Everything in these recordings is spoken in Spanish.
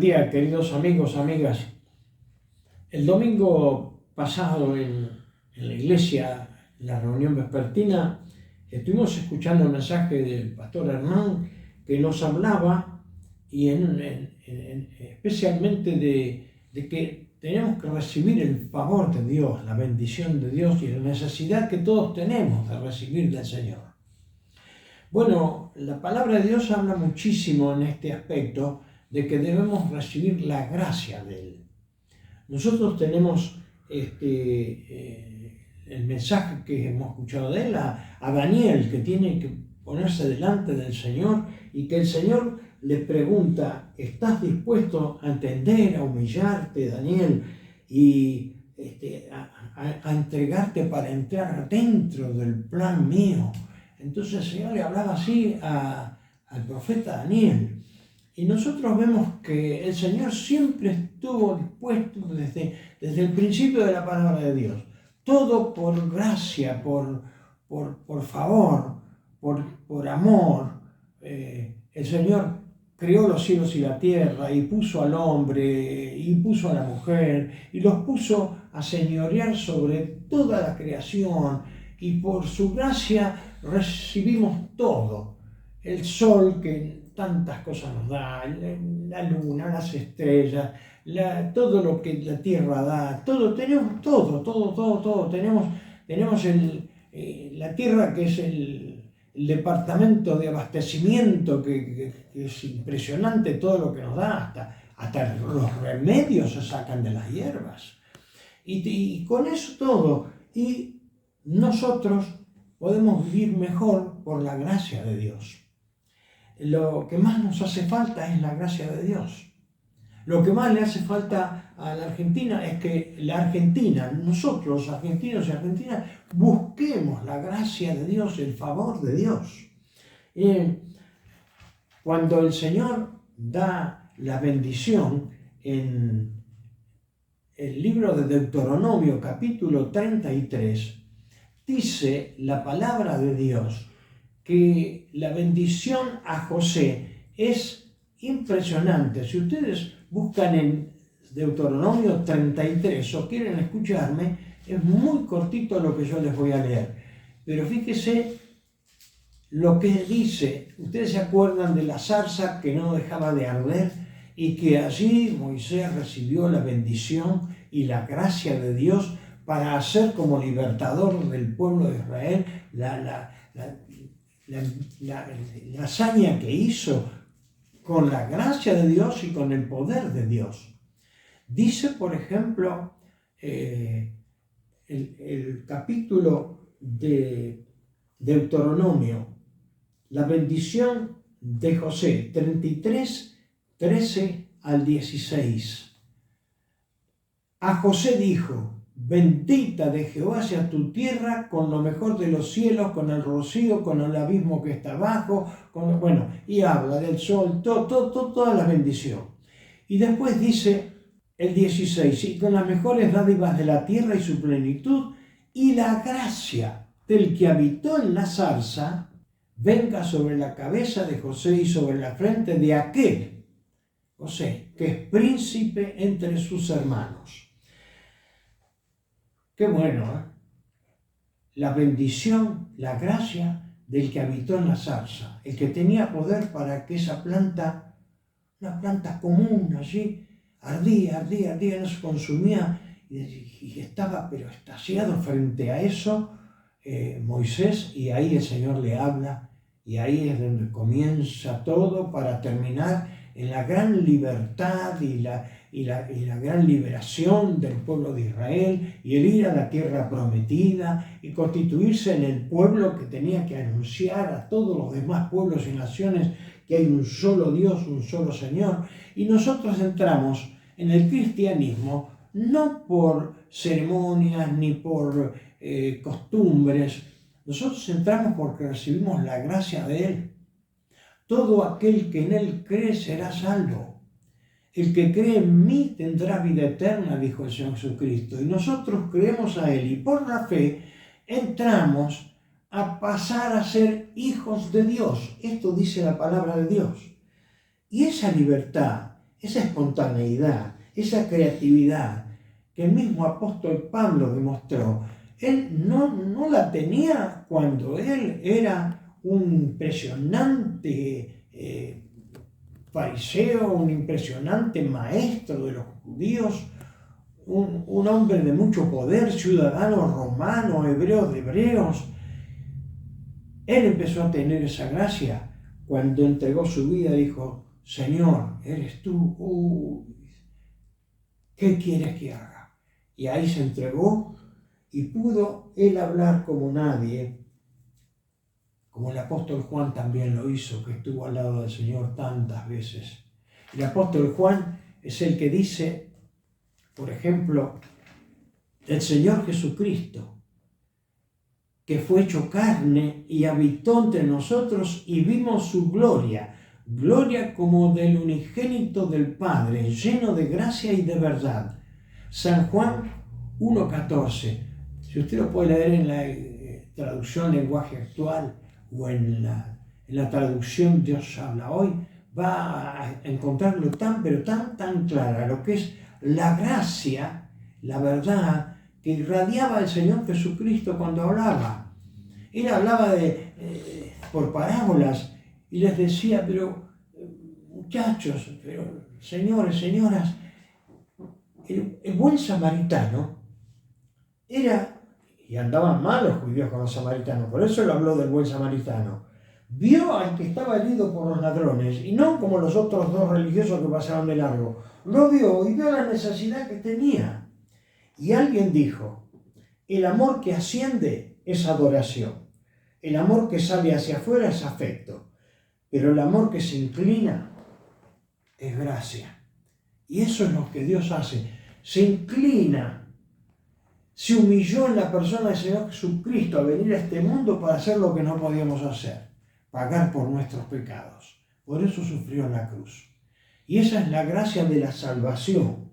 día, queridos amigos, amigas. El domingo pasado en la iglesia, en la reunión vespertina, estuvimos escuchando el mensaje del pastor Hernán que nos hablaba y especialmente de que tenemos que recibir el favor de Dios, la bendición de Dios y la necesidad que todos tenemos de recibir del Señor. Bueno, la palabra de Dios habla muchísimo en este aspecto de que debemos recibir la gracia de Él. Nosotros tenemos el mensaje que hemos escuchado de Él a Daniel, que tiene que ponerse delante del Señor y que el Señor le pregunta: ¿estás dispuesto a entender, a humillarte, Daniel, y a entregarte para entrar dentro del plan mío? Entonces el Señor le hablaba así al profeta Daniel. Y nosotros vemos que el Señor siempre estuvo dispuesto desde el principio de la palabra de Dios. Todo por gracia, por favor, por amor. El Señor creó los cielos y la tierra y puso al hombre y puso a la mujer y los puso a señorear sobre toda la creación. Y por su gracia recibimos todo. El sol que tantas cosas nos da, la luna, las estrellas, todo lo que la tierra da, todo, tenemos todo. Tenemos la tierra, que es el departamento de abastecimiento, que es impresionante todo lo que nos da, hasta los remedios se sacan de las hierbas. Y con eso todo, y nosotros podemos vivir mejor por la gracia de Dios. Lo que más nos hace falta es la gracia de Dios. Lo que más le hace falta a la Argentina es que nosotros, argentinos y argentinas, busquemos la gracia de Dios, el favor de Dios. Cuando el Señor da la bendición en el libro de Deuteronomio, capítulo 33, dice la palabra de Dios que la bendición a José es impresionante. Si ustedes buscan en Deuteronomio 33 o quieren escucharme, es muy cortito lo que yo les voy a leer. Pero fíjese lo que dice. Ustedes se acuerdan de la zarza que no dejaba de arder y que allí Moisés recibió la bendición y la gracia de Dios para hacer como libertador del pueblo de Israel la hazaña que hizo con la gracia de Dios y con el poder de Dios. Dice, por ejemplo, el capítulo de Deuteronomio, la bendición de José, 33, 13 al 16. A José dijo: bendita de Jehová sea tu tierra con lo mejor de los cielos, con el rocío, con el abismo que está abajo, y habla del sol, toda la bendición. Y después dice el 16, y con las mejores dádivas de la tierra y su plenitud, y la gracia del que habitó en la zarza, venga sobre la cabeza de José y sobre la frente de aquel José, que es príncipe entre sus hermanos. Qué bueno, ¿eh? La bendición, la gracia del que habitó en la zarza, el que tenía poder para que esa planta, una planta común allí, ardía, no se consumía y estaba pero extasiado frente a eso Moisés, y ahí el Señor le habla y ahí es donde comienza todo para terminar en la gran libertad y la gran liberación del pueblo de Israel y el ir a la tierra prometida y constituirse en el pueblo que tenía que anunciar a todos los demás pueblos y naciones que hay un solo Dios, un solo Señor. Y nosotros entramos en el cristianismo no por ceremonias ni por costumbres. Nosotros entramos porque recibimos la gracia de Él. Todo aquel que en Él cree será salvo. El que cree en mí tendrá vida eterna, dijo el Señor Jesucristo. Y nosotros creemos a Él y por la fe entramos a pasar a ser hijos de Dios. Esto dice la palabra de Dios. Y esa libertad, esa espontaneidad, esa creatividad que el mismo apóstol Pablo demostró. Él no la tenía cuando él era un impresionante fariseo, un impresionante maestro de los judíos, un hombre de mucho poder, ciudadano romano, hebreo de hebreos. Él empezó a tener esa gracia cuando entregó su vida y dijo: Señor, eres tú, ¿qué quieres que haga? Y ahí se entregó y pudo él hablar como nadie, como el apóstol Juan también lo hizo, que estuvo al lado del Señor tantas veces. El apóstol Juan es el que dice, por ejemplo, del Señor Jesucristo, que fue hecho carne y habitó entre nosotros y vimos su gloria, gloria como del unigénito del Padre, lleno de gracia y de verdad. San Juan 1,14. Si usted lo puede leer en la traducción lenguaje actual o en la traducción Dios habla hoy, va a encontrarlo pero tan clara, lo que es la gracia, la verdad que irradiaba el Señor Jesucristo cuando hablaba. Él hablaba por parábolas y les decía: pero muchachos, pero señores, señoras, el buen samaritano era, y andaban mal los judíos con los samaritanos, por eso él habló del buen samaritano, vio al que estaba herido por los ladrones, y no como los otros dos religiosos que pasaban de largo, lo vio y vio la necesidad que tenía. Y alguien dijo: el amor que asciende es adoración, el amor que sale hacia afuera es afecto, pero el amor que se inclina es gracia. Y eso es lo que Dios hace, se inclina, se humilló en la persona del Señor Jesucristo a venir a este mundo para hacer lo que no podíamos hacer, pagar por nuestros pecados. Por eso sufrió en la cruz. Y esa es la gracia de la salvación.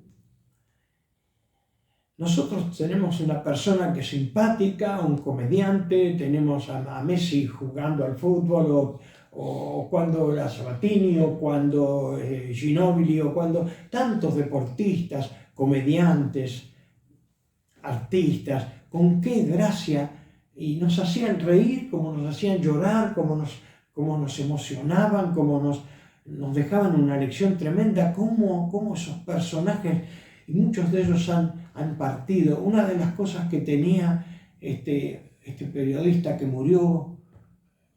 Nosotros tenemos una persona que es simpática, un comediante, tenemos a Messi jugando al fútbol, o cuando la Sabatini, o cuando Ginóbili, o cuando tantos deportistas, comediantes, artistas, con qué gracia, y nos hacían reír, como nos hacían llorar, como nos emocionaban, como nos dejaban una lección tremenda, como esos personajes, y muchos de ellos han partido. Una de las cosas que tenía este periodista que murió,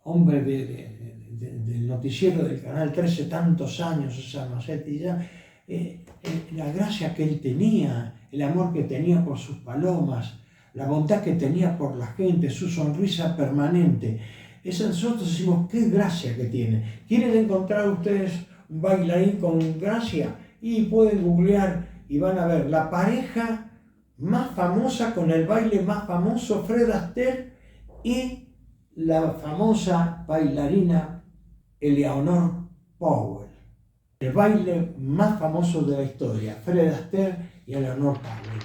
hombre del noticiero del Canal 13, tantos años, César Macetti, ya, la gracia que él tenía, el amor que tenía por sus palomas, la bondad que tenía por la gente, su sonrisa permanente. Nosotros decimos: qué gracia que tiene. ¿Quieren encontrar ustedes un bailarín con gracia? Y pueden googlear y van a ver la pareja más famosa con el baile más famoso, Fred Astaire y la famosa bailarina Eleanor Powell. El baile más famoso de la historia, Fred Astaire y Eleanor Powell.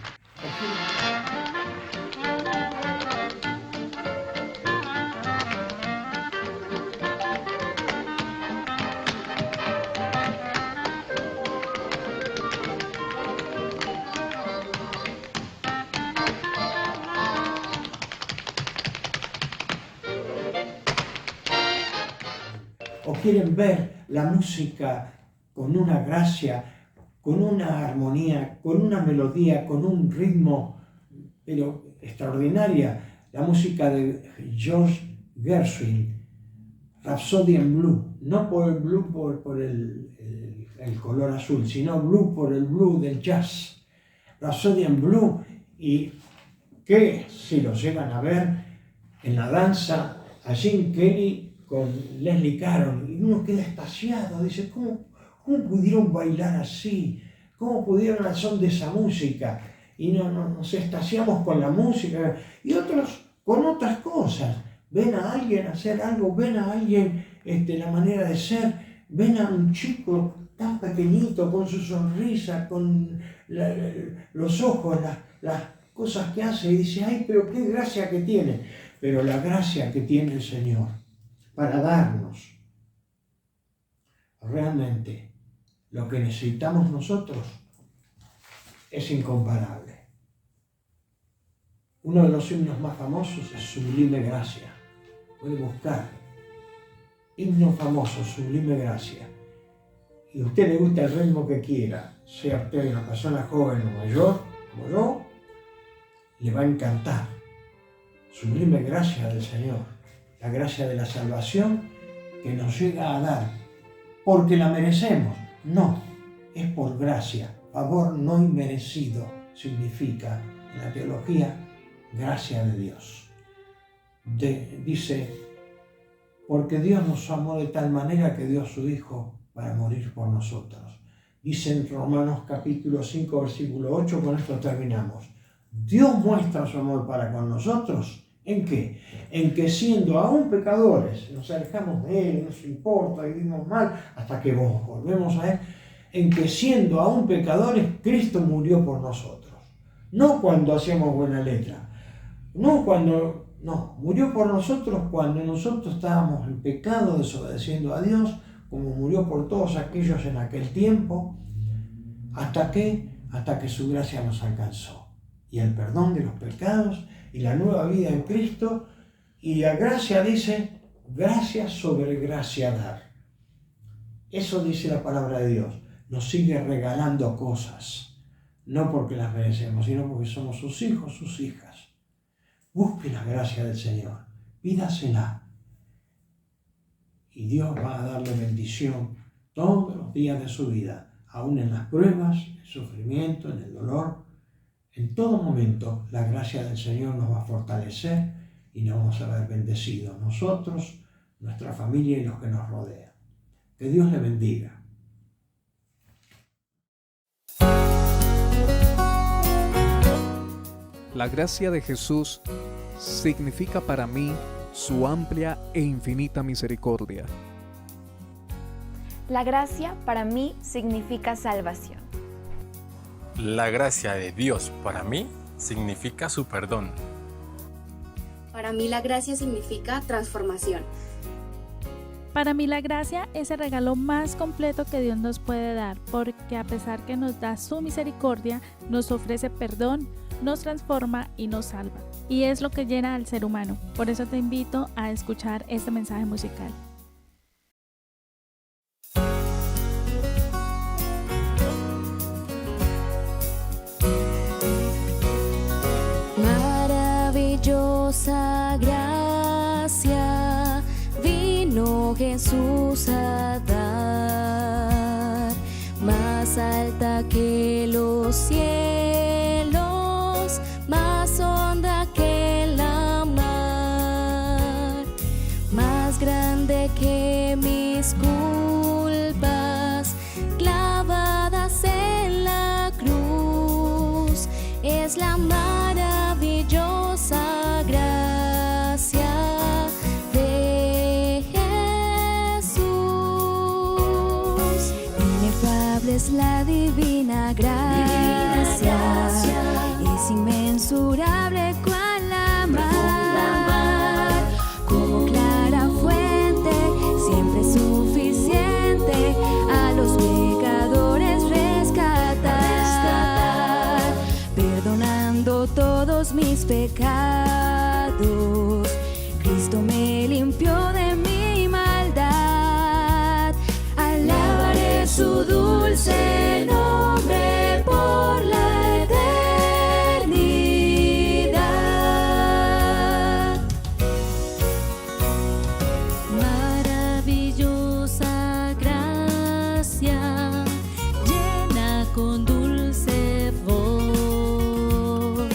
O quieren ver la música con una gracia, con una armonía, con una melodía, con un ritmo, pero extraordinaria. La música de George Gershwin, Rhapsody in Blue, no por el blue por el color azul, sino blue por el blue del jazz. Rhapsody in Blue, y que si lo llegan a ver en la danza, a Gene Kelly con Leslie Caron, y uno queda extasiado, dice: ¿cómo pudieron bailar así? ¿Cómo pudieron al son de esa música? Y nos extasiamos con la música, y otros con otras cosas. Ven a alguien hacer algo, ven a alguien la manera de ser, ven a un chico tan pequeñito con su sonrisa, con los ojos, las cosas que hace, y dice: ay, pero qué gracia que tiene. Pero la gracia que tiene el Señor para darnos realmente lo que necesitamos nosotros es incomparable. Uno de los himnos más famosos es Sublime Gracia. Puede buscar himno famoso, Sublime Gracia. Y a usted le gusta el ritmo que quiera, sea usted una persona joven o mayor, como yo, le va a encantar. Sublime gracia del Señor, la gracia de la salvación que nos llega a dar, porque la merecemos. No, es por gracia, favor no inmerecido, significa en la teología gracia de Dios. Dice, porque Dios nos amó de tal manera que dio a su Hijo para morir por nosotros. Dice en Romanos capítulo 5, versículo 8, con esto terminamos. Dios muestra su amor para con nosotros. ¿En qué? En que siendo aún pecadores, nos alejamos de Él, nos importa, vivimos mal, hasta que volvemos a Él, en que siendo aún pecadores, Cristo murió por nosotros. No cuando hacíamos buena letra, murió por nosotros cuando nosotros estábamos en pecado, desobedeciendo a Dios, como murió por todos aquellos en aquel tiempo, hasta que su gracia nos alcanzó. Y el perdón de los pecados y la nueva vida en Cristo, y la gracia dice, gracia sobre gracia dar. Eso dice la palabra de Dios, nos sigue regalando cosas, no porque las merecemos, sino porque somos sus hijos, sus hijas. Busque la gracia del Señor, pídasela, y Dios va a darle bendición todos los días de su vida, aún en las pruebas, en el sufrimiento, en el dolor. En todo momento, la gracia del Señor nos va a fortalecer y nos vamos a ver bendecidos, nosotros, nuestra familia y los que nos rodean. Que Dios le bendiga. La gracia de Jesús significa para mí su amplia e infinita misericordia. La gracia para mí significa salvación. La gracia de Dios para mí significa su perdón. Para mí la gracia significa transformación. Para mí la gracia es el regalo más completo que Dios nos puede dar, porque a pesar que nos da su misericordia, nos ofrece perdón, nos transforma y nos salva. Y es lo que llena al ser humano. Por eso te invito a escuchar este mensaje musical. Maravillosa gracia vino Jesús a dar, más alta que los cielos, más honda que la mar, más grande que mis culpas clavadas en la cruz, es la maravillosa gracia de Jesús. Inefable es la divina gracia, es inmensurable cual la mar, como clara fuente, siempre suficiente a los pecadores rescatar, perdonando todos mis pecados. Cristo me limpió de mi maldad. Alabaré su dulce nombre por la eternidad. Maravillosa gracia, llena con dulce voz,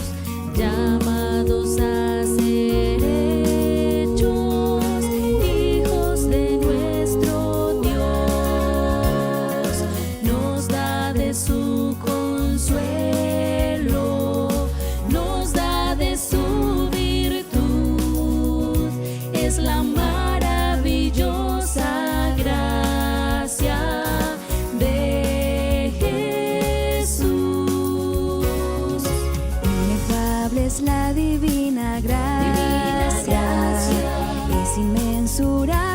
llamados a ser hechos hijos de nuestro Dios, nos da de su consuelo, nos da de su virtud, es la maravillosa gracia de Jesús. Inefable es la divina gracia, es inmensurable